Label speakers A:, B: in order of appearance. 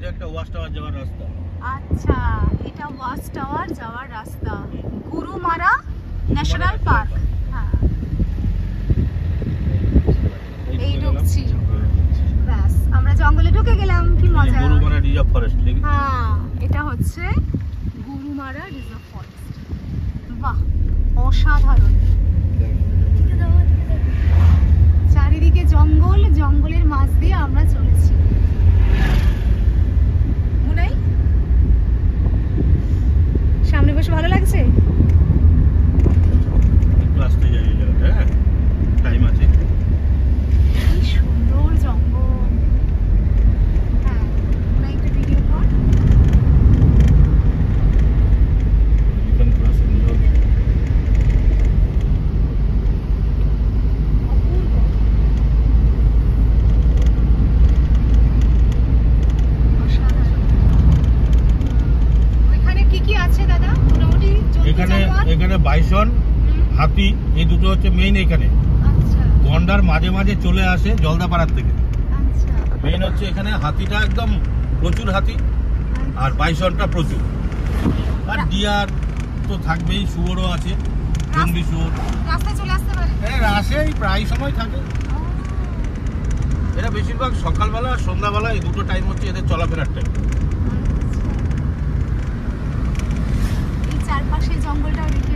A: এটা একটা watch tower যাওয়ার রাস্তা।
B: আচ্ছা, এটা ওয়াচ টাওয়ার যাওয়ার রাস্তা, গুরুমারা ন্যাশনাল পার্ক। হ্যাঁ, এই ঢুকছি, ব্যাস আমরা জঙ্গলে ঢুকে গেলাম। কি মজা!
A: Gorumara reserve forest.
B: হ্যাঁ, এটা হচ্ছে গুরুমারা রিজার্ভ ফরেস্ট। বাহ, অসাধারণ। চারিদিকে জঙ্গল, জঙ্গলের মাঝ দিয়ে আমরা চলেছি। মুনাই, সামনে বসে ভালো লাগছে?
A: রাস্তায় যাই এই জায়গাটা, হ্যাঁ টাইম আছে।
B: কি সুন্দর জঙ্গল। হ্যাঁ, মুনাই একটা ভিডিও কর।
A: এখানে পুরো সুন্দর।
B: অপূর্ব। অসাধারণ। ওইখানে কি কি আছে দাদা? মোটামুটি জন্তু
A: এখানে
B: জানোয়ার?
A: এখানে বাইসন, হাতি, এই দুটো হচ্ছে মেইন। এখানে
B: আচ্ছা
A: গন্ডার মাঝে মাঝে চলে আসে জলদাপাড়ার থেকে।
B: আচ্ছা
A: মেইন হচ্ছে এখানে হাতিটা একদম প্রচুর হাতি, আর বাইসনটা প্রচুর, আর ডিয়ার তো থাকবেই, শুয়োরও আছে, জঙ্গলি শুয়োর।
B: রাস্তায় চলে আসতে পারে।
A: হ্যাঁ আসে, প্রায় সময় থাকে। এরা বেশিরভাগ সকালবেলা আর সন্ধ্যাবেলা, এই দুটো টাইম হচ্ছে এদের চলাফেরার টাইম।
B: এই চারপাশে জঙ্গলটাও দেখে